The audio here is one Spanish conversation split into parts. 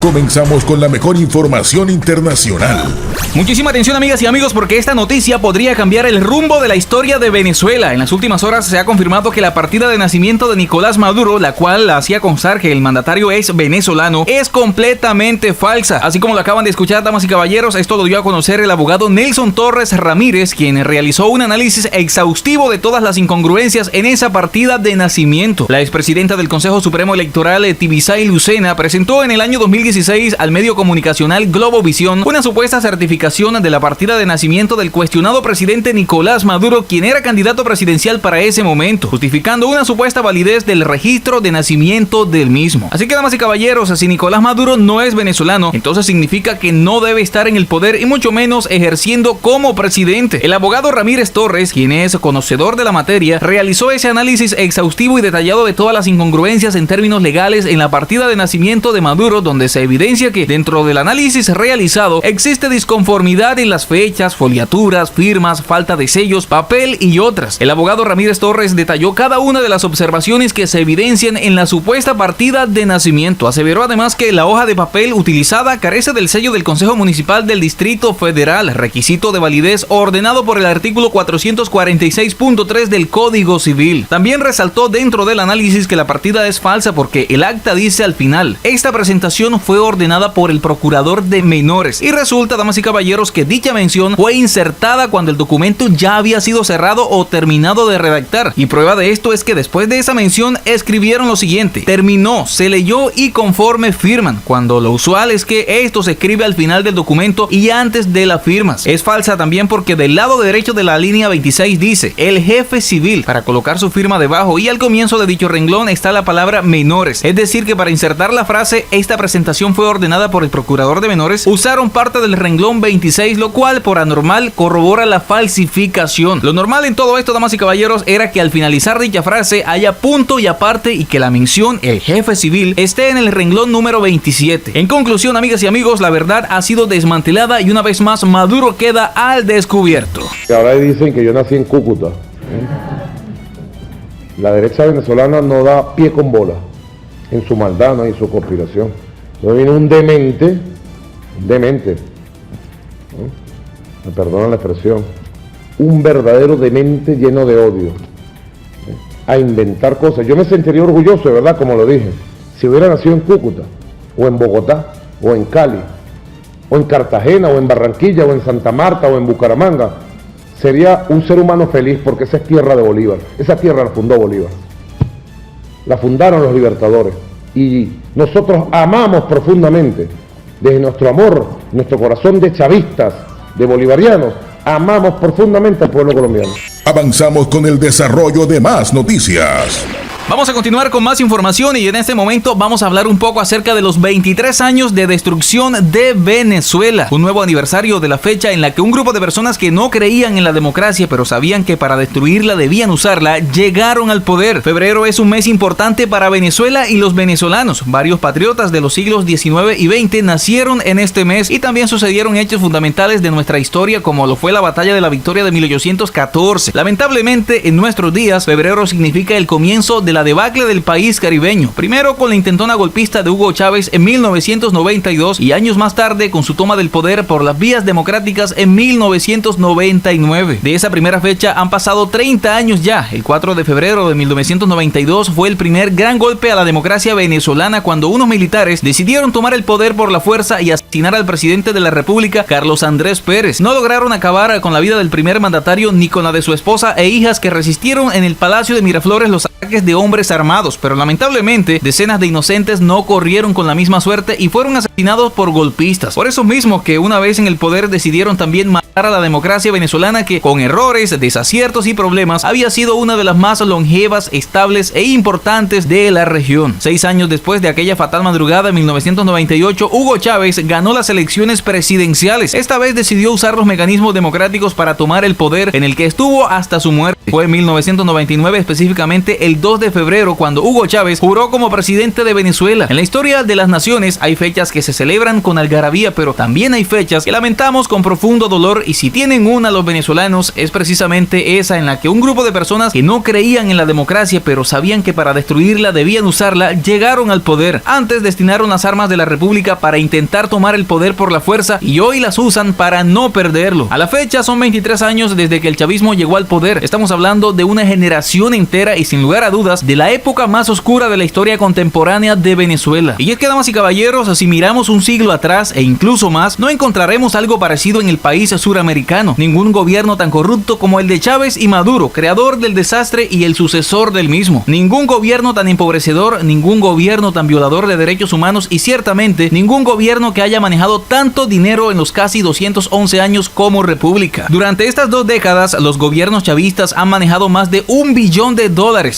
Comenzamos con la mejor información internacional. Muchísima atención, amigas y amigos, porque esta noticia podría cambiar el rumbo de la historia de Venezuela. En las últimas horas se ha confirmado que la partida de nacimiento de Nicolás Maduro, la cual hacía constar que el mandatario es venezolano, es completamente falsa. Así como lo acaban de escuchar, damas y caballeros, esto lo dio a conocer el abogado Nelson Torres Ramírez, quien realizó un análisis exhaustivo de todas las incongruencias en esa partida de nacimiento. La expresidenta del Consejo Supremo Electoral, Tibisay Lucena, presentó en el año 2016 al medio comunicacional Globovisión una supuesta certificación de la partida de nacimiento del cuestionado presidente Nicolás Maduro, quien era candidato presidencial para ese momento, justificando una supuesta validez del registro de nacimiento del mismo. Así que, damas y caballeros, si Nicolás Maduro no es venezolano, entonces significa que no debe estar en el poder y mucho menos ejerciendo como presidente. El abogado Ramírez Torres, quien es conocedor de la materia, realizó ese análisis exhaustivo y detallado de todas las incongruencias en términos legales en la partida de nacimiento de Maduro, donde se evidencia que dentro del análisis realizado existe disconformidad en las fechas, foliaturas, firmas, falta de sellos, papel y otras. El abogado Ramírez Torres detalló cada una de las observaciones que se evidencian en la supuesta partida de nacimiento. Aseveró además que la hoja de papel utilizada carece del sello del Consejo Municipal del Distrito Federal, requisito de validez ordenado por el artículo 446.3 del Código Civil. También resaltó dentro del análisis que la partida es falsa porque el acta dice al final: esta presentación fue ordenada por el procurador de menores, y resulta, damas y caballeros, que dicha mención fue insertada cuando el documento ya había sido cerrado o terminado de redactar, y prueba de esto es que después de esa mención escribieron lo siguiente: terminó, se leyó y conforme firman, cuando lo usual es que esto se escribe al final del documento y antes de las firmas. Es falsa también porque del lado derecho de la línea 26 dice el jefe civil para colocar su firma debajo, y al comienzo de dicho renglón está la palabra menores, es decir que para insertar la frase esta presentación fue ordenada por el procurador de menores, usaron parte del renglón 26, lo cual por anormal corrobora la falsificación. Lo normal en todo esto, damas y caballeros, era que al finalizar dicha frase haya punto y aparte y que la mención el jefe civil esté en el renglón número 27. En conclusión, amigas y amigos, la verdad ha sido desmantelada y una vez más Maduro queda al descubierto. Ahora dicen que yo nací en Cúcuta. La derecha venezolana no da pie con bola en su maldad, ¿no? Y su conspiración. Luego viene un demente, me perdonan la expresión, un verdadero demente lleno de odio, a inventar cosas. Yo me sentiría orgulloso, de verdad, como lo dije, si hubiera nacido en Cúcuta, o en Bogotá, o en Cali, o en Cartagena, o en Barranquilla, o en Santa Marta, o en Bucaramanga. Sería un ser humano feliz porque esa es tierra de Bolívar. Esa tierra la fundó Bolívar. La fundaron los libertadores. Y nosotros amamos profundamente, desde nuestro amor, nuestro corazón de chavistas, de bolivarianos, amamos profundamente al pueblo colombiano. Avanzamos con el desarrollo de más noticias. Vamos a continuar con más información y en este momento vamos a hablar un poco acerca de los 23 años de destrucción de Venezuela. Un nuevo aniversario de la fecha en la que un grupo de personas que no creían en la democracia pero sabían que para destruirla debían usarla, llegaron al poder. Febrero es un mes importante para Venezuela y los venezolanos. Varios patriotas de los siglos XIX y XX nacieron en este mes y también sucedieron hechos fundamentales de nuestra historia como lo fue la Batalla de la Victoria de 1814. Lamentablemente, en nuestros días, febrero significa el comienzo de la debacle del país caribeño, primero con la intentona golpista de Hugo Chávez en 1992 y años más tarde con su toma del poder por las vías democráticas en 1999. De esa primera fecha han pasado 30 años ya. El 4 de febrero de 1992 fue el primer gran golpe a la democracia venezolana cuando unos militares decidieron tomar el poder por la fuerza y asesinar al presidente de la República, Carlos Andrés Pérez. No lograron acabar con la vida del primer mandatario ni con la de su esposa e hijas que resistieron en el Palacio de Miraflores los ataques de hombres armados, pero lamentablemente decenas de inocentes no corrieron con la misma suerte y fueron asesinados por golpistas. Por eso mismo que una vez en el poder decidieron también matar a la democracia venezolana que con errores, desaciertos y problemas había sido una de las más longevas, estables e importantes de la región. 6 años después de aquella fatal madrugada en 1998, Hugo Chávez ganó las elecciones presidenciales. Esta vez decidió usar los mecanismos democráticos para tomar el poder, en el que estuvo hasta su muerte. Fue en 1999, específicamente el 2 de febrero, cuando Hugo Chávez juró como presidente de Venezuela. En la historia de las naciones hay fechas que se se celebran con algarabía, pero también hay fechas que lamentamos con profundo dolor, y si tienen una los venezolanos es precisamente esa en la que un grupo de personas que no creían en la democracia pero sabían que para destruirla debían usarla, llegaron al poder. Antes destinaron las armas de la república para intentar tomar el poder por la fuerza y hoy las usan para no perderlo. A la fecha son 23 años desde que el chavismo llegó al poder. Estamos hablando de una generación entera y sin lugar a dudas de la época más oscura de la historia contemporánea de Venezuela. Y es que, damas y caballeros, si miramos un siglo atrás e incluso más, no encontraremos algo parecido en el país suramericano. Ningún gobierno tan corrupto como el de Chávez y Maduro, creador del desastre y el sucesor del mismo. Ningún gobierno tan empobrecedor, ningún gobierno tan violador de derechos humanos y ciertamente ningún gobierno que haya manejado tanto dinero en los casi 211 años como república. Durante estas 2 décadas, los gobiernos chavistas han manejado más de $1 billón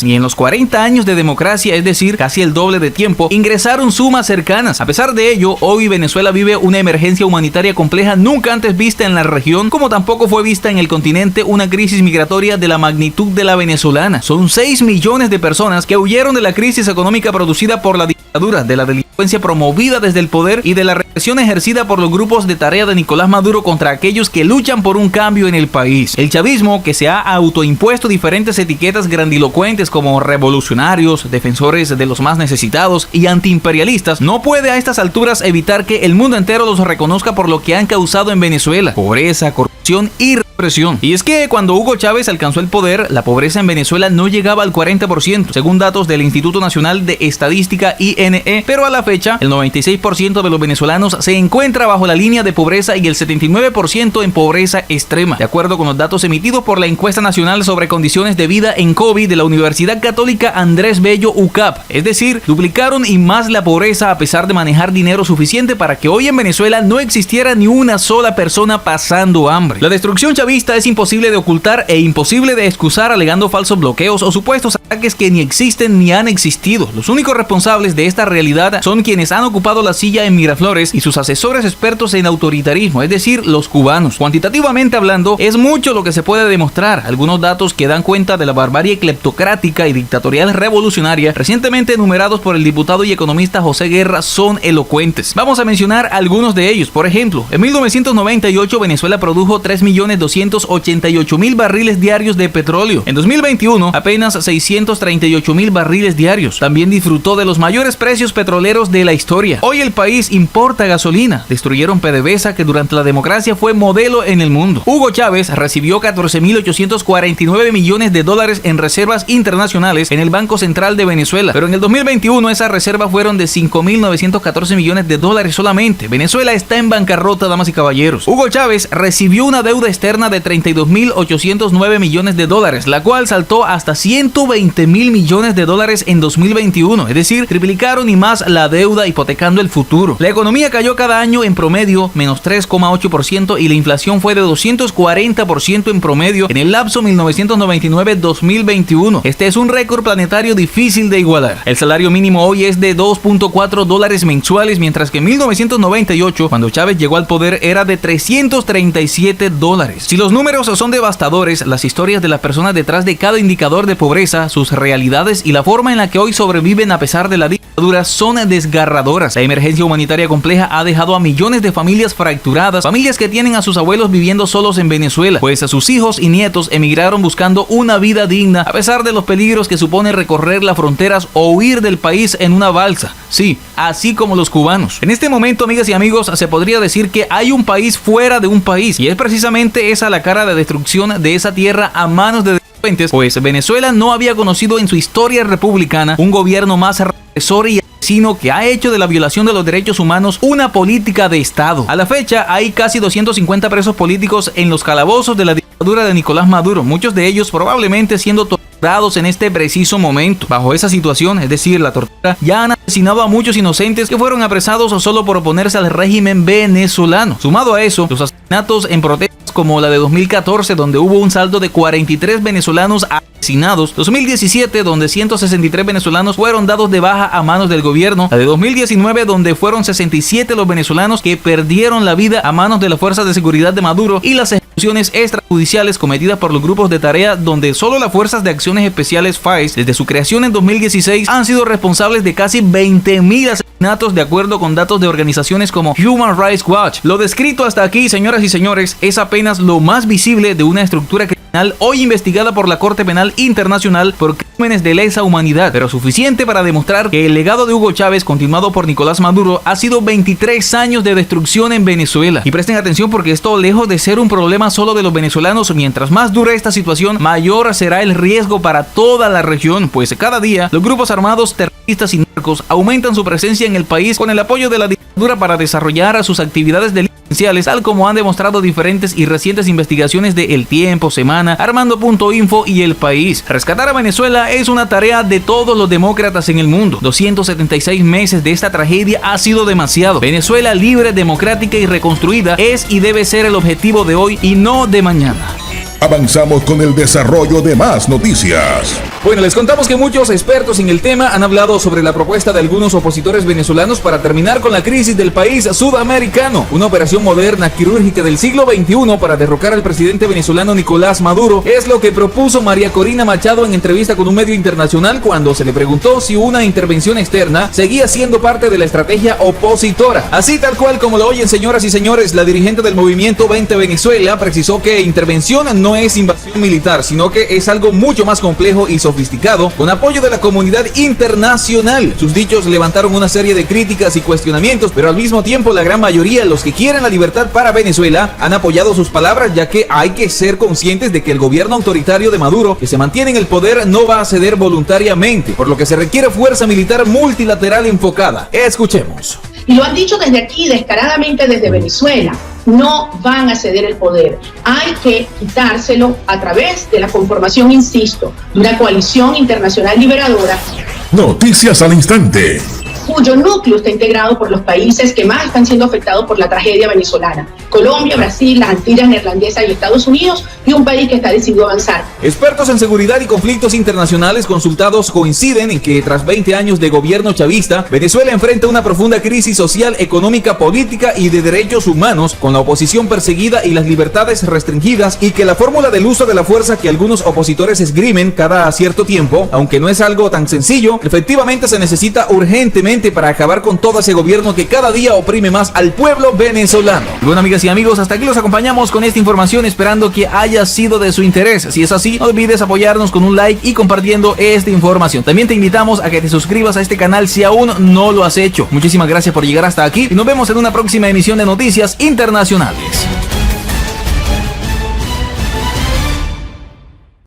y en los 40 años de democracia, es decir, casi el doble de tiempo, ingresaron sumas cercanas. A pesar de ello, hoy Venezuela vive una emergencia humanitaria compleja nunca antes vista en la región, como tampoco fue vista en el continente una crisis migratoria de la magnitud de la venezolana. Son 6 millones de personas que huyeron de la crisis económica producida por la dictadura, de la delincuencia promovida desde el poder y de la represión ejercida por los grupos de tarea de Nicolás Maduro contra aquellos que luchan por un cambio en el país. El chavismo, que se ha autoimpuesto diferentes etiquetas grandilocuentes como revolucionarios, defensores de los más necesitados y antiimperialistas, no puede a estas alturas evitar que el mundo entero los reconozca por lo que han causado en Venezuela: pobreza, corrupción y represión. Y es que cuando Hugo Chávez alcanzó el poder, la pobreza en Venezuela no llegaba al 40%, según datos del Instituto Nacional de Estadística INE, pero a la fecha el 96% de los venezolanos se encuentra bajo la línea de pobreza y el 79% en pobreza extrema, de acuerdo con los datos emitidos por la Encuesta Nacional sobre Condiciones de Vida en COVID de la Universidad Católica Andrés Bello UCAP. Es decir, duplicaron y más la pobreza a pesar de manejar dinero suficiente para que hoy en Venezuela no existiera ni una sola persona pasando hambre. La destrucción chavista es imposible de ocultar e imposible de excusar alegando falsos bloqueos o supuestos ataques que ni existen ni han existido. Los únicos responsables de esta realidad son quienes han ocupado la silla en Miraflores y sus asesores expertos en autoritarismo, es decir, los cubanos. Cuantitativamente hablando, es mucho lo que se puede demostrar. Algunos datos que dan cuenta de la barbarie cleptocrática y dictatorial revolucionaria recientemente enumerados por el diputado y economista José Guerra son elocuentes. Vamos a mencionar algunos de ellos. Por ejemplo, en 1998 Venezuela produjo 3.288.000 barriles diarios de petróleo. En 2021 apenas 638.000 barriles diarios. También disfrutó de los mayores precios petroleros de la historia. Hoy el país importa gasolina. Destruyeron PDVSA, que durante la democracia fue modelo en el mundo. Hugo Chávez recibió 14.849 millones de dólares en reservas internacionales en el Banco Central de Venezuela, pero en el 2021 esas reservas fueron de 5.914 millones de dólares solamente. Venezuela está en bancarrota, damas y caballeros. Hugo Chávez recibió una deuda externa de 32.809 millones de dólares, la cual saltó hasta 120.000 millones de dólares en 2021, es decir, triplicaron y más la deuda, hipotecando el futuro. La economía cayó cada año en promedio menos 3,8% y la inflación fue de 240% en promedio en el lapso 1999-2021. Este es un récord planetario difícil de igualar. El salario mínimo hoy es de $2.4 mensuales, mientras que en 1998, cuando Chávez llegó al poder, era de $337. Si los números son devastadores, las historias de las personas detrás de cada indicador de pobreza, sus realidades y la forma en la que hoy sobreviven a pesar de la dictadura son desgarradoras. La emergencia humanitaria compleja ha dejado a millones de familias fracturadas, familias que tienen a sus abuelos viviendo solos en Venezuela, pues a sus hijos y nietos emigraron buscando una vida digna, a pesar de los peligros que supone recorrer las fronteras o huir del país en una balsa. Sí, así como los cubanos. En este momento, amigas y amigos, se podría decir que hay un país fuera de un país, y es precisamente esa la cara de destrucción de esa tierra a manos de delincuentes, pues Venezuela no había conocido en su historia republicana un gobierno más represor y asesino que ha hecho de la violación de los derechos humanos una política de Estado. A la fecha hay casi 250 presos políticos en los calabozos de la dictadura de Nicolás Maduro, muchos de ellos probablemente siendo torturados en este preciso momento. Bajo esa situación, es decir, la tortura, ya han asesinado a muchos inocentes que fueron apresados solo por oponerse al régimen venezolano. Sumado a eso, los asesinatos en protestas como la de 2014, donde hubo un saldo de 43 venezolanos asesinados, 2017, donde 163 venezolanos fueron dados de baja a manos del gobierno, la de 2019, donde fueron 67 los venezolanos que perdieron la vida a manos de las fuerzas de seguridad de Maduro, y las ejecuciones extrajudiciales cometidas por los grupos de tarea, donde solo las Fuerzas de Acciones Especiales FAES, desde su creación en 2016, han sido responsables de casi 20.000 asesinatos, de acuerdo con datos de organizaciones como Human Rights Watch. Lo descrito hasta aquí, señoras y señores, es apenas lo más visible de una estructura criminal hoy investigada por la Corte Penal Internacional por crímenes de lesa humanidad, pero suficiente para demostrar que el legado de Hugo Chávez, continuado por Nicolás Maduro, ha sido 23 años de destrucción en Venezuela. Y presten atención, porque esto, lejos de ser un problema solo de los venezolanos, mientras más dure esta situación, mayor será el riesgo para toda la región, pues cada día los grupos armados terroristas y narcos aumentan su presencia en el país con el apoyo de la dictadura para desarrollar sus actividades delincuenciales, tal como han demostrado diferentes y recientes investigaciones de El Tiempo, Semana, Armando.info y El País. Rescatar a Venezuela es una tarea de todos los demócratas en el mundo. 276 meses de esta tragedia ha sido demasiado. Venezuela libre, democrática y reconstruida es y debe ser el objetivo de hoy y no de mañana. Avanzamos con el desarrollo de más noticias. Bueno, les contamos que muchos expertos en el tema han hablado sobre la propuesta de algunos opositores venezolanos para terminar con la crisis del país sudamericano. Una operación moderna, quirúrgica del siglo XXI para derrocar al presidente venezolano Nicolás Maduro es lo que propuso María Corina Machado en entrevista con un medio internacional cuando se le preguntó si una intervención externa seguía siendo parte de la estrategia opositora. Así tal cual como lo oyen, señoras y señores, la dirigente del movimiento 20 Venezuela precisó que intervención no es invasión militar, sino que es algo mucho más complejo y sofisticado, con apoyo de la comunidad internacional. Sus dichos levantaron una serie de críticas y cuestionamientos, pero al mismo tiempo la gran mayoría, los que quieren la libertad para Venezuela, han apoyado sus palabras, ya que hay que ser conscientes de que el gobierno autoritario de Maduro, que se mantiene en el poder, no va a ceder voluntariamente, por lo que se requiere fuerza militar multilateral enfocada. Escuchemos. Y lo han dicho desde aquí, descaradamente desde Venezuela. No van a ceder el poder. Hay que quitárselo a través de la conformación, insisto, de una coalición internacional liberadora. Noticias al instante. Cuyo núcleo está integrado por los países que más están siendo afectados por la tragedia venezolana: Colombia, Brasil, las Antillas Neerlandesas y Estados Unidos, y un país que está decidido a avanzar. Expertos en seguridad y conflictos internacionales consultados coinciden en que tras 20 años de gobierno chavista, Venezuela enfrenta una profunda crisis social, económica, política y de derechos humanos, con la oposición perseguida y las libertades restringidas, y que la fórmula del uso de la fuerza que algunos opositores esgrimen cada cierto tiempo, aunque no es algo tan sencillo, efectivamente se necesita urgentemente para acabar con todo ese gobierno que cada día oprime más al pueblo venezolano. Bueno, amigas y amigos, hasta aquí los acompañamos con esta información, esperando que haya sido de su interés. Si es así, no olvides apoyarnos con un like y compartiendo esta información. También te invitamos a que te suscribas a este canal si aún no lo has hecho. Muchísimas gracias por llegar hasta aquí y nos vemos en una próxima emisión de Noticias Internacionales.